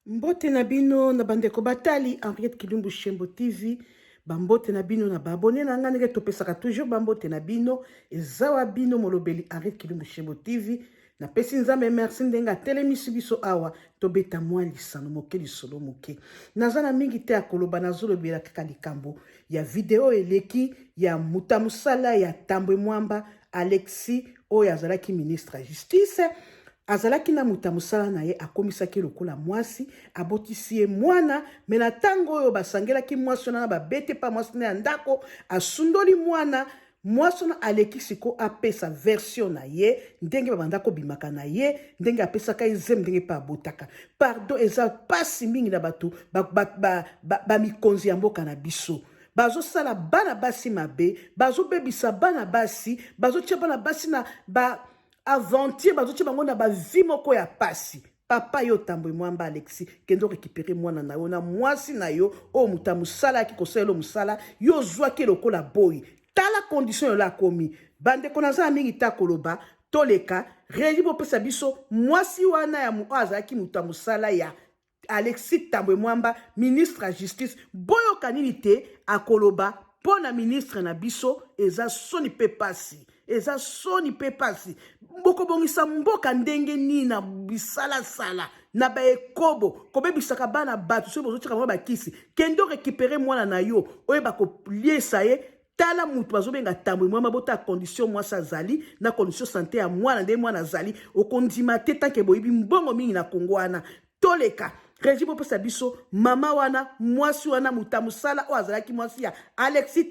Mbote na bino na bandeko batali Henriette Kilumbu Shembo TV. Bambote na bino na babone na ngane topesaka toujours bambote na bino ezawa bino molobeli Henriette Kilumbu Shembo TV. Na pesi nzambe merci ndenga telemisi biso awa tobeta mwa lisano moke lisolo moke. Nazana mingi te akoloba nazolobela kaka likambo ya video eleki ya mutamusala ya Tambwe Mwamba Alexis oyo azalaki ministre ya justice. Azalaki na mutamusala na ye akomisaki lokola mwasi abotisi ye mwana mena tango oyo basangelaki mwasi na babete pa mwasi na ndako asundoli mwana mwasi na aleki siko apesa version na ye ndenge babandako bimaka na ye ndenge apesaka ezem ndenge pa abotaka pardon eza pasi mingi na batu ba mikonzi ya mboka na biso bazo sala bana basi mabe bazo bebisa bana basi bazo tia bana basi na ba aventure bazotie bango na bavi moko ya pasi papa yo Tambwe Mwamba Alexis kendo récupérer mwana na yo na mwasi na yo o mutamusala ki koselo musala yo zwaki lokola boy tala condition yo la komi bande konaza mingi ta koloba toleka reli bo pesa biso mwasi wana ya muaza ki mutamusala ya Alexis Tambwe Mwamba ministre ya justice boyo kanini te akoloba pona ministre na biso eza soni pe pasi eza soni pe pasi mboko bongisa mboka ndenge ni na bisala sala na ba ekobo kobebisaka bana batu so bozotika mwa bakisi kendo récupérer mwana na yo oye bakoliesa ye tala mutu bazobenga Tambwe Mwamba bota condition mwasa zali na condition santé ya mwana nde mwana zali okondima te tanke boyibi mbongo mingi na Kongo wana toleka Regi po pesa biso mama wana mwasi wana mutamusala o azalaki mwasi ya Alexis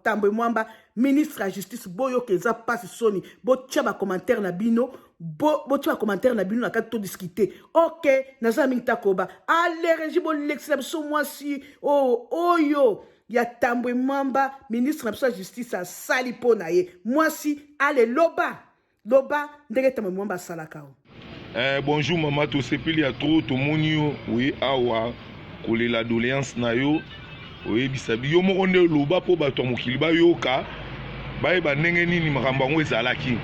Tambwe Mwamba ministre ya justice boyo keza pasi soni bo tia ba commentaire na bino bo tia ba commentaire na bino na kati to discuter OK naza mingi takoba ale Regi bo lexela biso mwasi oyo ya Tambwe Mwamba ministre na biso ya justice a sali po na ye mwasi ale loba ndenge Tambwe Mwamba salaka o. Bonjour maman, to sepeli ya trop to monio oui awa kolela doléance na yo oui bisabi yo moko nde loba po bato mokili ba yoka bayeba ndenge nini makambo yango ezalaki.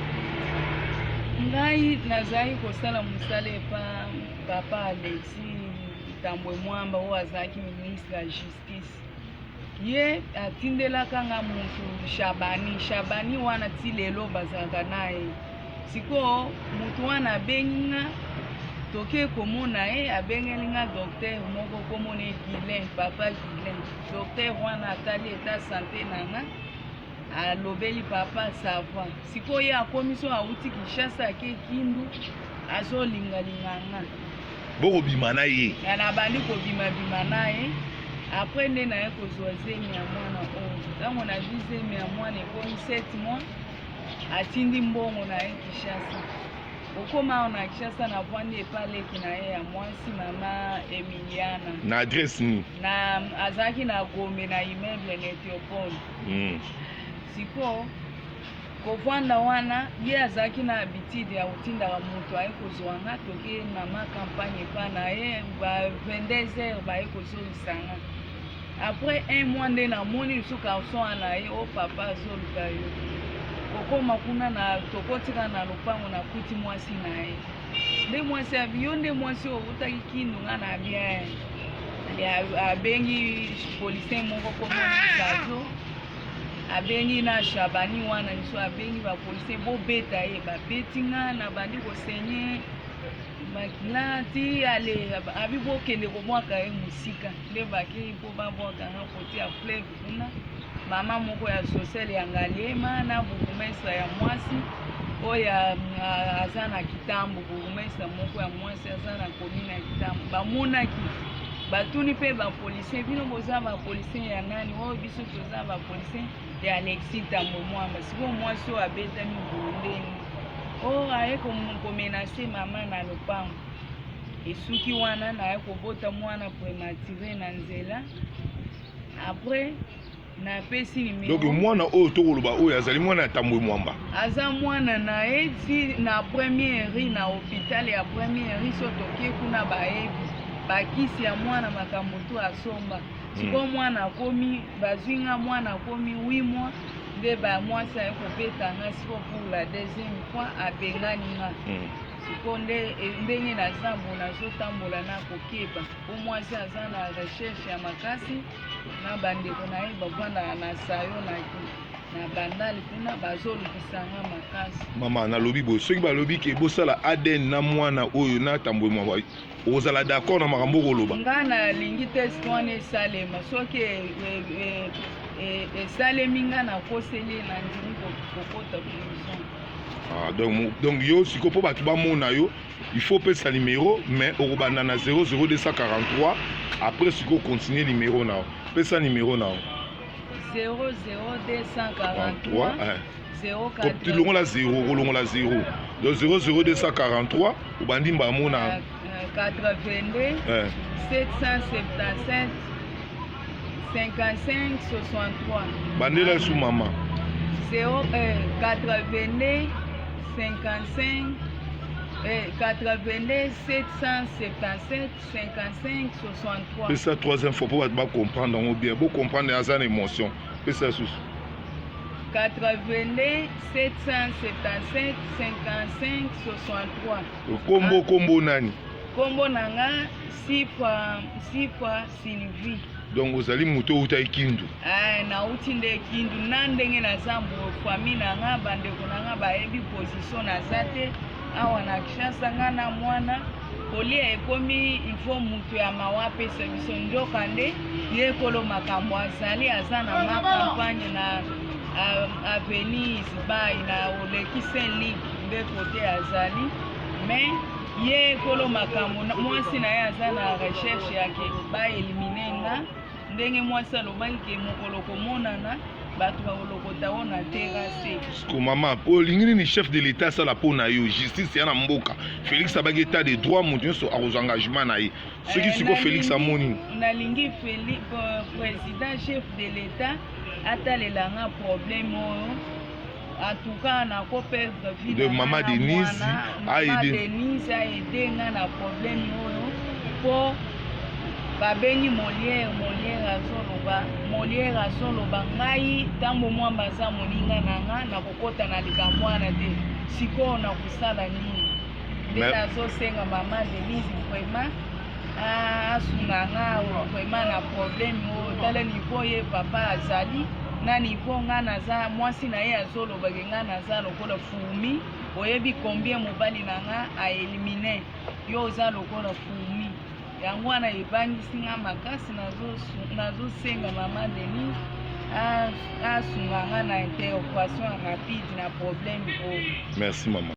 Ngai nazali kosala musala epa papa Alexis Tambwe Mwamba oyo azalaki ministre ya justice ye atindelaka nga mutu Shabani wana ti lelo bazalaka naye siko mutu wana abenginga toke komona ye abengelinga docteur moko komona Guilain papa Guilain docteur wana atali eta santé nanga alobeli papa sava siko ye akomiso auti Kinshasa ake Kindu azolingalinganga boko bima na ye na bandi kobima na ye après nde na ye kozwa zemi ya mwana oyo ntango na zemi ya mwana ekomi 7 mois atindi mbongo na ye Kinshasa okoma na Kinshasa na vwandi epaleki na ye ya mwasi mama Emiliana na adresse ni na azalaki na Gombe na immeuble na Ethiopole siko kovwanda wana ye azalaki na habitude ya kotindaka moto aye kozwanga toke na makampagne epa na ye ba 22h baye kozolisanga après un mois nde namoni lisusu garçon na ye o papa azoluka yo okoma kuna na tokotika na lopango na kuti mwasi na ye nde mwasi abiyo nde mwasi okutaki Kindu nga na bien abengi policier moko komona Zazo abengi na Shabani wana liso abengi ba policier bobeta ye babeti nga na bandi kosenye makilati ale abi bokende komwaka ye musika nde bakei po babwaka nga koti ya fleuve kuna mama moko ya social ya Ngaliema na burumesa ya mwasi oya aza na Kitambo burumesa moko ya mwasi aza na komina ya Kitambo bamonaki batuni pe ba policier bino boza ba policier ya nani oyo biso toza ba policier ya Alexis Tambwe Mwamba siko mwasi oyo abetami burundeni aye komenase mama na lopango esuki wana naye kobota mwana prématuré na nzela après na pesi numéro donc mwana oyo tokoloba oyo azali mwana ya Tambwe Mwamba aza mwana na ye ti na première na hôpital ya première so toke kuna bayebi bakisi ya mwana makambo to asomba siko mwana akomi bazwinga mwana akomi 8 mois nde ba mwasi aye kobetanga siko pour la deuxième fois abengani nga siko ndenge naza mbo nazotambola na kokeba po mwasi aza na recherche ya makasi na bandeko na ye bavanda na sayo na bandali kuna bazolukisanga makasi. Mama nalobi boye soki balobi ke bosala ADN na mwana oyo natambola mwa ozala d'accord na makambo koloba? Nga nalingi test wana esalema soki esalemi nga nakoseli na ndimi kokota prison. Ah, donc yo siko po bato bamona yo il faut pesa numéro mais okobanda na 00243 après siko continuer numéro na pesa numéro na 00243 0 0 donc 00243 obandi mbamona 82 777 55 63 bandela sous mama 82 55 82 777 55 63. C'est ça troisième fois pour comprendre bien, pour comprendre les émotions. C'est ça sous 82 777 55 63. Combo nani? Combo nanga 6 fois Sylvie. Donc vous allez muto uta kindu. Na uti nde kindu na ndenge na zambu famille nanga bandeko nanga bayebi position na zate awa na kishasa nga na mwana kolia ekomi ifo mutu ya mawape biso ndoka nde ye kolo makambo azali aza na ma campagne na avenue Isbai na oleki Saint-Lig nde kote azali mais ye kolo makambo mwasi na ye aza na recherche yake ba elimine nga ndenge mwasi alobaki ke mokolo komonana bato bakolokota o na terrasse. Siko mama olingi ni chef de l'état sala pona yo justice ya na mboka Félix abaki état de droit moto nyonso akozwa engagement na ye soki siko Félix amoni nalingi président chef de l'état atalelanga problème oyo en tout cas na ko perdre vie de mama Denise aide nga na problème oyo po babengi Molière azoloba ngai ntango mwamba aza moninga nanga na kokota na likambo wana te sikoyo na kosala nini nde nazosenga mama Denise vraiment asunga nga vraiment na problème oyo tala niveau ye papa azali na niveau nga naza mwasi na ye azolobaki nga naza lokola fumi oyebi combien mobali na nga aelimine yo oza lokola fumi yango wana ebangisi nga makasi nazosenga mama Denise asunga nga na intervention rapide na problème oyo. Merci mama.